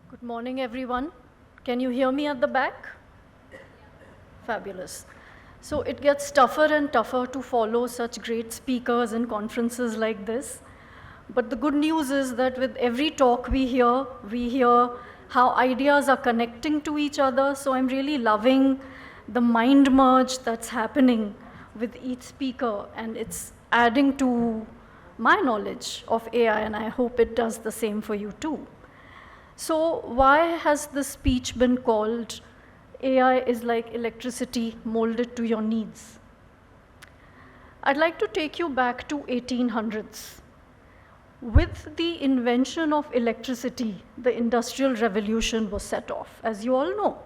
Good morning, everyone. Can you hear me at the back? Fabulous. So it gets tougher and tougher to follow such great speakers in conferences like this. But the good news is that with every talk we hear how ideas are connecting to each other. So I'm really loving the mind merge that's happening with each speaker, and it's adding to my knowledge of AI, and I hope it does the same for you too. So why has this speech been called AI is like electricity molded to your needs? I'd like to take you back to 1800s. With the invention of electricity, the Industrial Revolution was set off, as you all know.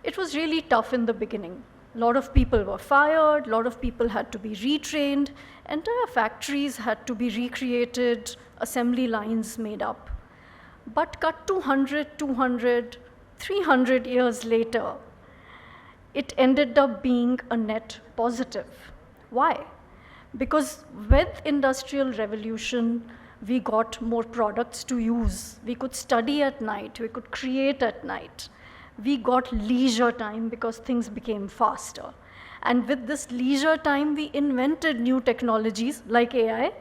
It was really tough in the beginning. A lot of people were fired, a lot of people had to be retrained, entire factories had to be recreated, assembly lines made up. But cut to 100, 200, 300 years later, it ended up being a net positive. Why? Because with Industrial Revolution, we got more products to use. We could study at night, we could create at night. We got leisure time because things became faster. And with this leisure time, we invented new technologies like AI,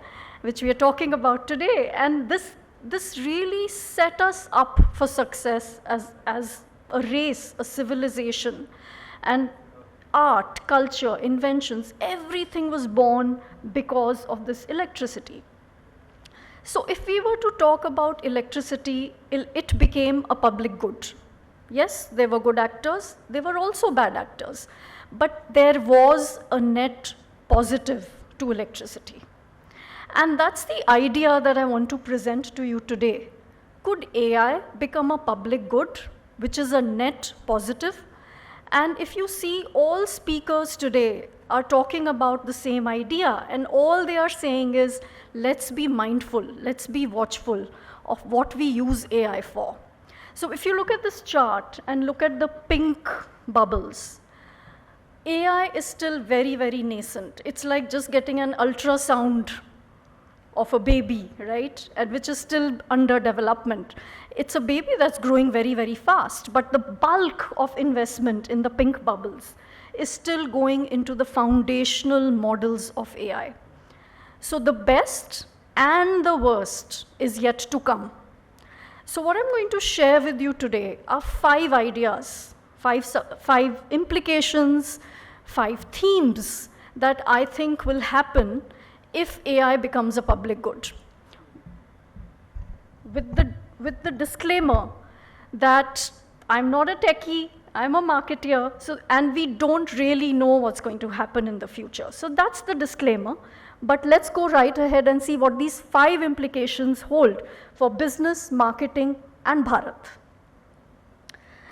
which we are talking about today. And this really set us up for success as a race, a civilization. And art, culture, inventions, everything was born because of this electricity. So if we were to talk about electricity, it became a public good. Yes, there were good actors, there were also bad actors, but there was a net positive to electricity. And that's the idea that I want to present to you today. Could AI become a public good, which is a net positive? And if you see, all speakers today are talking about the same idea, and all they are saying is, let's be mindful, let's be watchful of what we use AI for. So if you look at this chart and look at the pink bubbles, AI is still very, very nascent. It's like just getting an ultrasound of a baby, right? And which is still under development. It's a baby that's growing very, very fast, but the bulk of investment in the pink bubbles is still going into the foundational models of AI. So the best and the worst is yet to come. So what I'm going to share with you today are 5 ideas, 5 implications, 5 themes that I think will happen if AI becomes a public good. With the disclaimer that I'm not a techie, I'm a marketeer, and we don't really know what's going to happen in the future. So that's the disclaimer. But let's go right ahead and see what these 5 implications hold for business, marketing, and Bharat.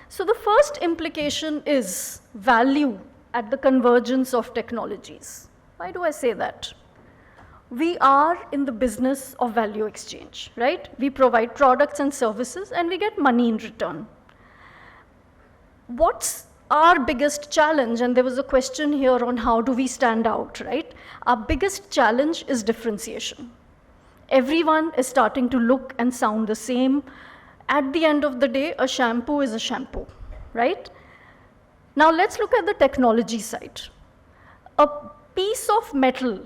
So the first implication is value at the convergence of technologies. Why do I say that? We are in the business of value exchange, right? We provide products and services and we get money in return. What's our biggest challenge? And there was a question here on how do we stand out, right? Our biggest challenge is differentiation. Everyone is starting to look and sound the same. At the end of the day, a shampoo is a shampoo, right? Now let's look at the technology side. A piece of metal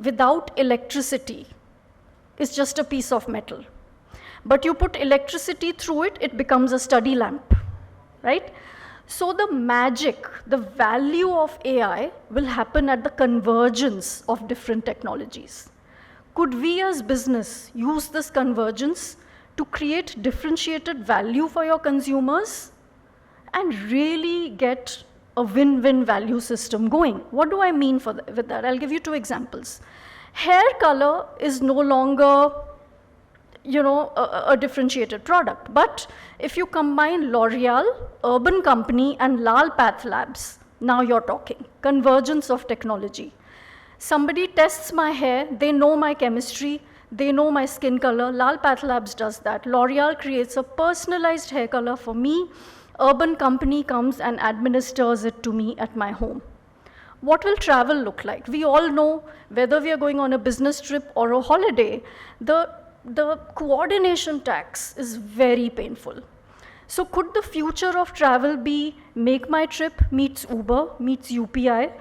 without electricity is just a piece of metal. But you put electricity through it, it becomes a study lamp, right? So the magic, the value of AI will happen at the convergence of different technologies. Could we as business use this convergence to create differentiated value for your consumers and really get a win-win value system going? What do I mean with that? I'll give you 2 examples. Hair color is no longer, a differentiated product. But if you combine L'Oreal, Urban Company, and Lal Path Labs, now you're talking. Convergence of technology. Somebody tests my hair, they know my chemistry, they know my skin color. Lal Path Labs does that. L'Oreal creates a personalized hair color for me. Urban Company comes and administers it to me at my home. What will travel look like? We all know whether we are going on a business trip or a holiday, the coordination tax is very painful. So could the future of travel be Make My Trip meets Uber, meets UPI,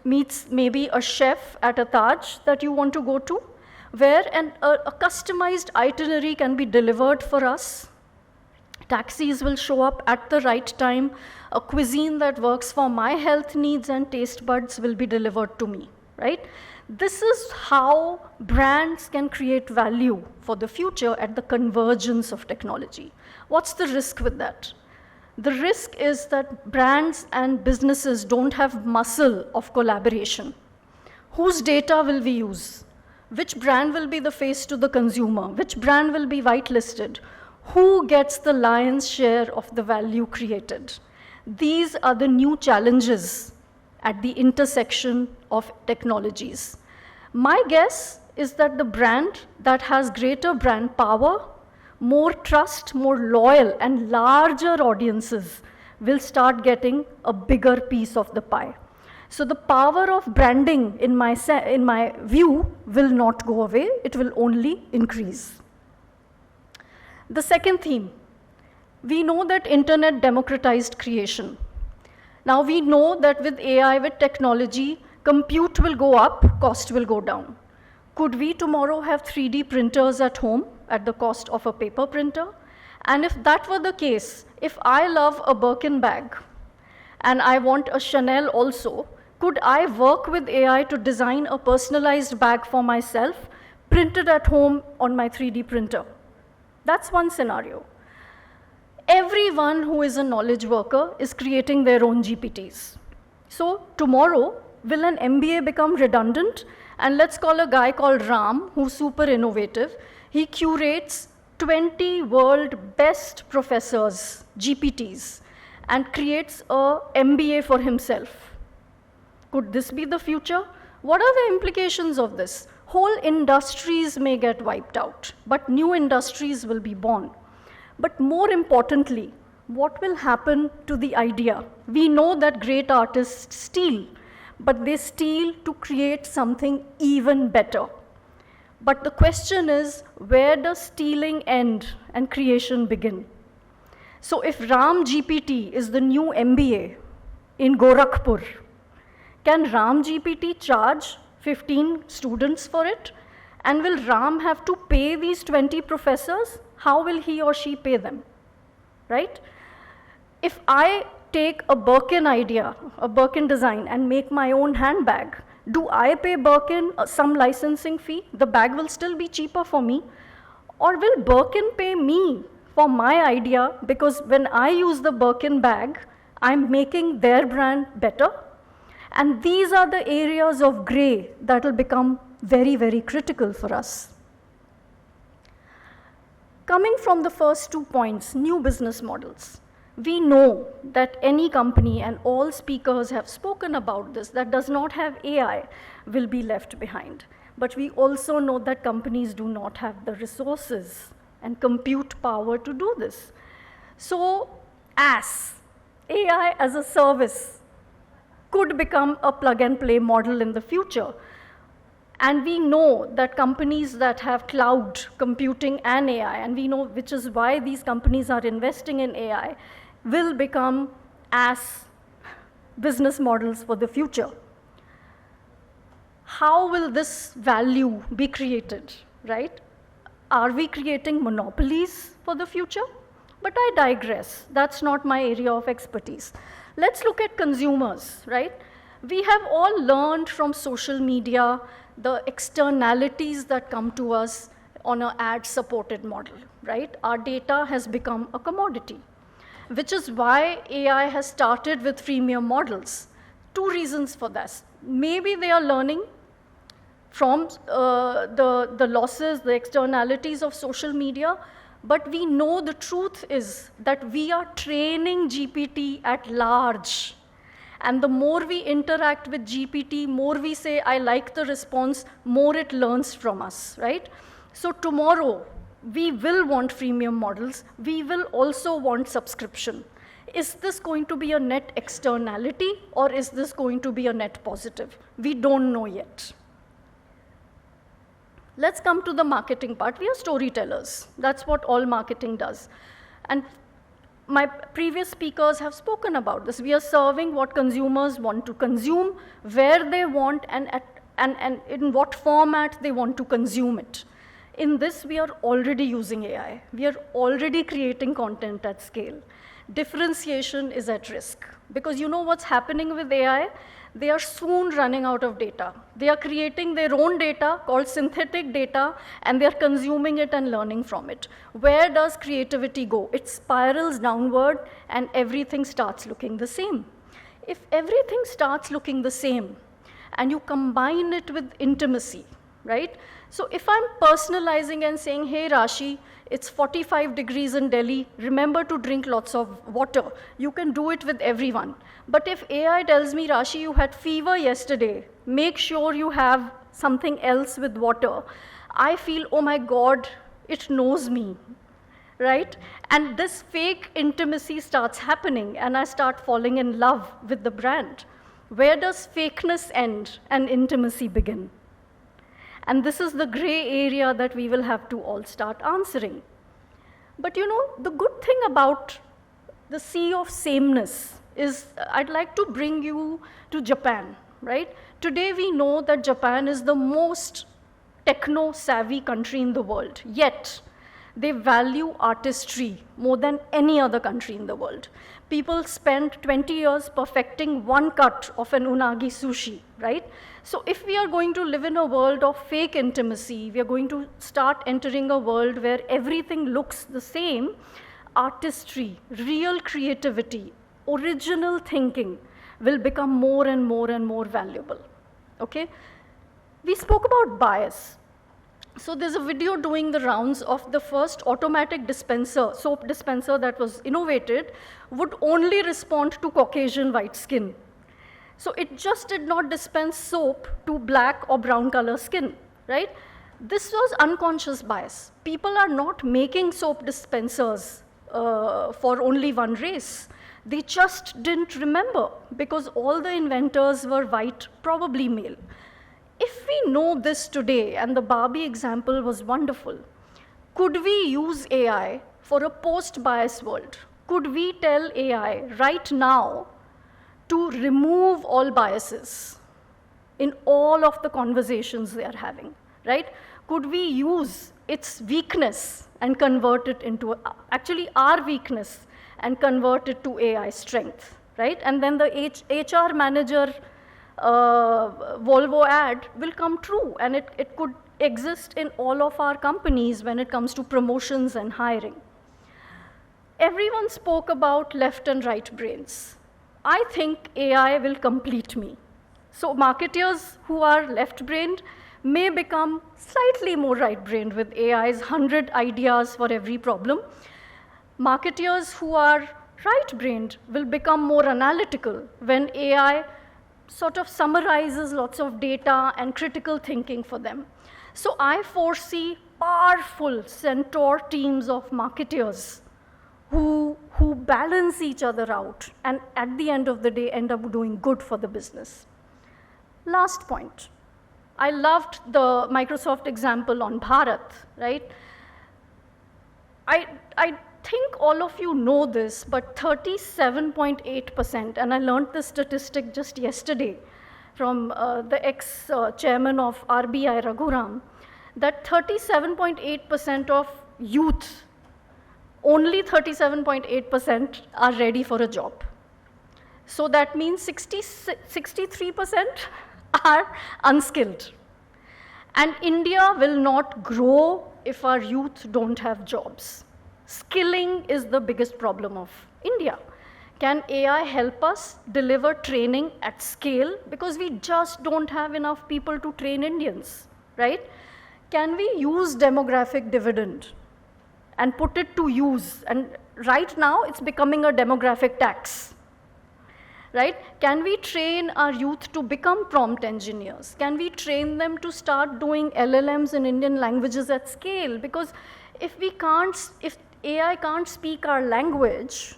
meets maybe a chef at a Taj that you want to go to, where a customized itinerary can be delivered for us? Taxis will show up at the right time. A cuisine that works for my health needs and taste buds will be delivered to me, right? This is how brands can create value for the future at the convergence of technology. What's the risk with that? The risk is that brands and businesses don't have muscle of collaboration. Whose data will we use? Which brand will be the face to the consumer? Which brand will be whitelisted? Who gets the lion's share of the value created? These are the new challenges at the intersection of technologies. My guess is that the brand that has greater brand power, more trust, more loyal, and larger audiences will start getting a bigger piece of the pie. So the power of branding, in my view, will not go away. It will only increase. The second theme, we know that internet democratized creation. Now we know that with AI, with technology, compute will go up, cost will go down. Could we tomorrow have 3D printers at home at the cost of a paper printer? And if that were the case, if I love a Birkin bag and I want a Chanel also, could I work with AI to design a personalized bag for myself, printed at home on my 3D printer? That's one scenario. Everyone who is a knowledge worker is creating their own GPTs. So tomorrow, will an MBA become redundant? And let's call a guy called Ram, who's super innovative. He curates 20 world best professors, GPTs, and creates a MBA for himself. Could this be the future? What are the implications of this? Whole industries may get wiped out, but new industries will be born. But more importantly, what will happen to the idea? We know that great artists steal, but they steal to create something even better. But the question is, where does stealing end and creation begin? So if Ram GPT is the new MBA in Gorakhpur, can Ram GPT charge 15 students for it? And will Ram have to pay these 20 professors? How will he or she pay them, right? If I take a Birkin idea, a Birkin design, and make my own handbag, do I pay Birkin some licensing fee? The bag will still be cheaper for me. Or will Birkin pay me for my idea, because when I use the Birkin bag, I'm making their brand better? And these are the areas of gray that will become very, very critical for us. Coming from the first 2 points, new business models. We know that any company, and all speakers have spoken about this, that does not have AI will be left behind. But we also know that companies do not have the resources and compute power to do this. So AI as a service could become a plug-and-play model in the future. And we know that companies that have cloud computing and AI, and we know which is why these companies are investing in AI, will become as business models for the future. How will this value be created, right? Are we creating monopolies for the future? But I digress. That's not my area of expertise. Let's look at consumers, right? We have all learned from social media the externalities that come to us on an ad-supported model, right? Our data has become a commodity, which is why AI has started with freemium models. 2 reasons for this. Maybe they are learning from the losses, the externalities of social media, but we know the truth is that we are training GPT at large. And the more we interact with GPT, more we say, I like the response, more it learns from us, right? So tomorrow, we will want freemium models. We will also want subscription. Is this going to be a net externality, or is this going to be a net positive? We don't know yet. Let's come to the marketing part. We are storytellers. That's what all marketing does. And my previous speakers have spoken about this. We are serving what consumers want to consume, where they want, and in what format they want to consume it. In this, we are already using AI. We are already creating content at scale. Differentiation is at risk. Because you know what's happening with AI? They are soon running out of data. They are creating their own data called synthetic data, and they're consuming it and learning from it. Where does creativity go? It spirals downward, and everything starts looking the same. If everything starts looking the same, and you combine it with intimacy, right? So if I'm personalizing and saying, hey, Rashi, it's 45 degrees in Delhi, remember to drink lots of water. You can do it with everyone. But if AI tells me, Rashi, you had fever yesterday, make sure you have something else with water, I feel, oh my God, it knows me, right? And this fake intimacy starts happening, and I start falling in love with the brand. Where does fakeness end and intimacy begin? And this is the gray area that we will have to all start answering. But you know, the good thing about the sea of sameness is I'd like to bring you to Japan, right? Today we know that Japan is the most techno-savvy country in the world, yet they value artistry more than any other country in the world. People spend 20 years perfecting one cut of an unagi sushi, right? So if we are going to live in a world of fake intimacy, we are going to start entering a world where everything looks the same, artistry, real creativity, original thinking will become more and more and more valuable, okay? We spoke about bias. So there's a video doing the rounds of the first automatic dispenser, soap dispenser that was innovated, would only respond to Caucasian white skin. So it just did not dispense soap to black or brown color skin, right? This was unconscious bias. People are not making soap dispensers for only one race. They just didn't remember because all the inventors were white, probably male. If we know this today, and the Barbie example was wonderful, could we use AI for a post-bias world? Could we tell AI right now to remove all biases in all of the conversations they are having, right? Could we use its weakness and convert it into, actually our weakness, and convert it to AI strength, right? And then the HR manager Volvo ad will come true, and it could exist in all of our companies when it comes to promotions and hiring. Everyone spoke about left and right brains. I think AI will complete me. So marketers who are left-brained may become slightly more right-brained with AI's 100 ideas for every problem. Marketers who are right-brained will become more analytical when AI sort of summarizes lots of data and critical thinking for them. So I foresee powerful centaur teams of marketers who balance each other out and at the end of the day end up doing good for the business. Last point. I loved the Microsoft example on Bharat, right? I think all of you know this, but 37.8%, and I learned this statistic just yesterday from the ex-chairman of RBI, Raghuram, that 37.8% of youth, only 37.8% are ready for a job. So that means 63% are unskilled. And India will not grow if our youth don't have jobs. Skilling is the biggest problem of India. Can AI help us deliver training at scale? Because we just don't have enough people to train Indians, right? Can we use demographic dividend and put it to use? And right now, it's becoming a demographic tax, right? Can we train our youth to become prompt engineers? Can we train them to start doing LLMs in Indian languages at scale? Because if AI can't speak our language,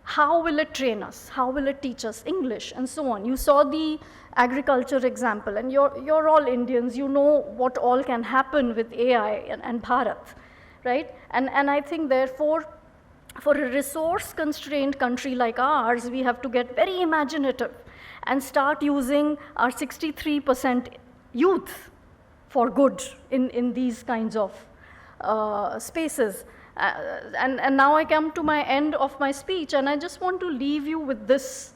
how will it train us? How will it teach us English and so on? You saw the agriculture example, and you're all Indians. You know what all can happen with AI and Bharat, right? And I think, therefore, for a resource-constrained country like ours, we have to get very imaginative and start using our 63% youth for good in these kinds of spaces. And now I come to my end of my speech, and I just want to leave you with this,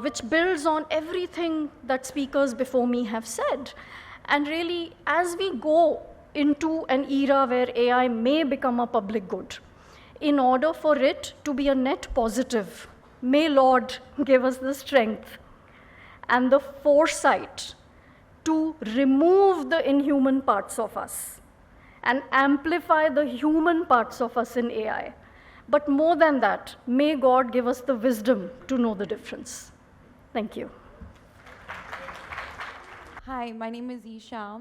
which builds on everything that speakers before me have said. And really, as we go into an era where AI may become a public good, in order for it to be a net positive, may Lord give us the strength and the foresight to remove the inhuman parts of us and amplify the human parts of us in AI. But more than that, may God give us the wisdom to know the difference. Thank you. Hi, my name is Isha.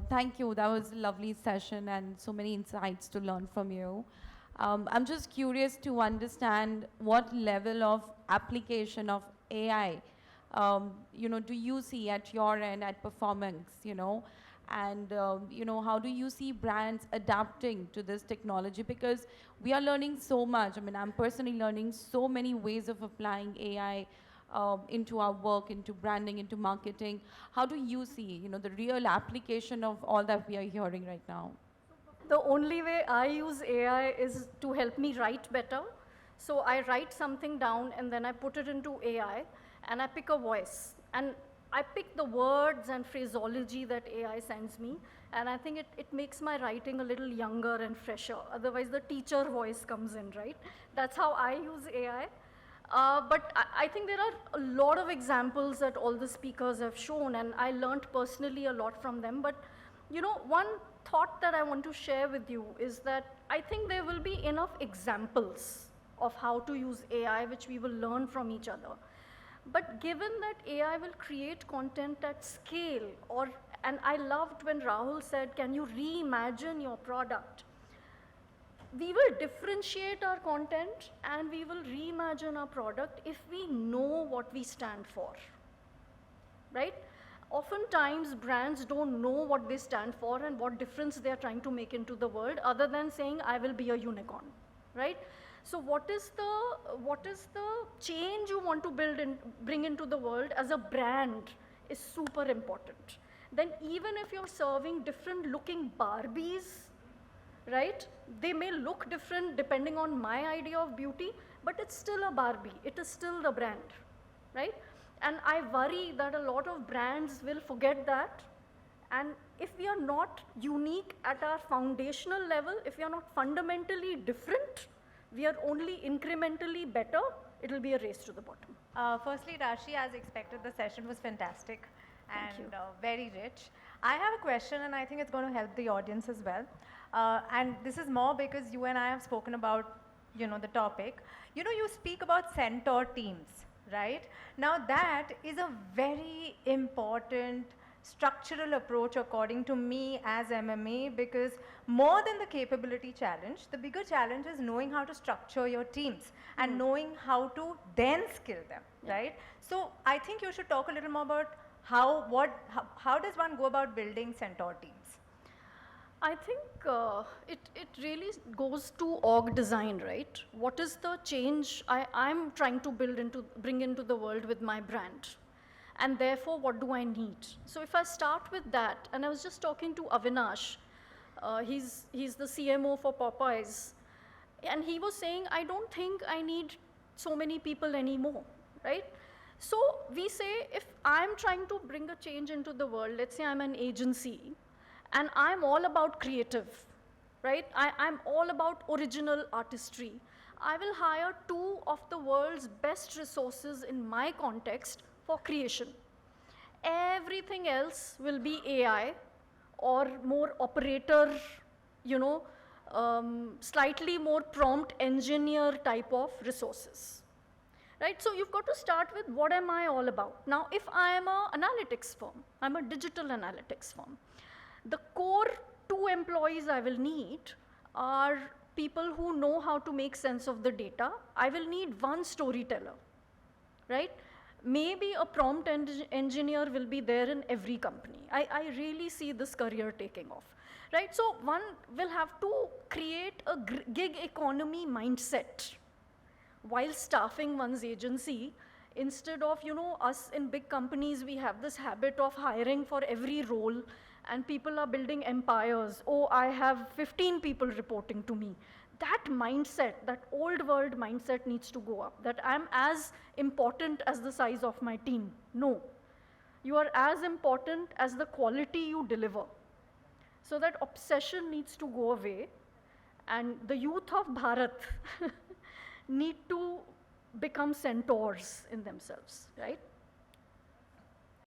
Thank you. That was a lovely session and so many insights to learn from you. I'm just curious to understand what level of application of AI, do you see at your end at performance, and how do you see brands adapting to this technology? Because we are learning so much. I mean, I'm personally learning so many ways of applying AI into our work, into branding, into marketing. How do you see, the real application of all that we are hearing right now? The only way I use AI is to help me write better. So I write something down and then I put it into AI and I pick a voice. And I pick the words and phraseology that AI sends me. And I think it makes my writing a little younger and fresher. Otherwise, the teacher voice comes in, right? That's how I use AI. But I think there are a lot of examples that all the speakers have shown, and I learned personally a lot from them. But one thought that I want to share with you is that I think there will be enough examples of how to use AI, which we will learn from each other. But given that AI will create content at scale, and I loved when Rahul said, can you reimagine your product? We will differentiate our content and we will reimagine our product if we know what we stand for, right? Oftentimes, brands don't know what they stand for and what difference they're trying to make into the world, other than saying, I will be a unicorn, right? So what is the change you want to bring into the world as a brand is super important. Then even if you're serving different looking Barbies, right? They may look different depending on my idea of beauty, but it's still a Barbie. It is still the brand, right? And I worry that a lot of brands will forget that. And if we are not unique at our foundational level, if we are not fundamentally different, we are only incrementally better, it will be a race to the bottom. Firstly, Rashi, as expected, the session was fantastic and very rich. I have a question, and I think it's going to help the audience as well. And this is more because you and I have spoken about, the topic. You speak about centaur teams, right? Now that is a very important structural approach according to me as MMA, because more than the capability challenge, the bigger challenge is knowing how to structure your teams and knowing how to then skill them, right? So I think you should talk a little more about how does one go about building centaur teams? I think it really goes to org design, right? What is the change I'm trying to bring into the world with my brand? And therefore, what do I need? So if I start with that, and I was just talking to Avinash, he's the CMO for Popeyes, and he was saying, I don't think I need so many people anymore, right? So we say, if I'm trying to bring a change into the world, let's say I'm an agency, and I'm all about creative, right? I'm all about original artistry. I will hire 2 of the world's best resources in my context for creation. Everything else will be AI or more operator, slightly more prompt engineer type of resources, right? So you've got to start with, what am I all about? Now, if I am an analytics firm, I'm a digital analytics firm, the core 2 employees I will need are people who know how to make sense of the data. I will need 1 storyteller, right? Maybe a prompt engineer will be there in every company. I really see this career taking off. right? So one will have to create a gig economy mindset while staffing one's agency. Instead of, us in big companies, we have this habit of hiring for every role, and people are building empires. Oh, I have 15 people reporting to me. That mindset, that old world mindset needs to go up, that I'm as important as the size of my team. No, you are as important as the quality you deliver. So that obsession needs to go away, and the youth of Bharat need to become centaurs in themselves, right?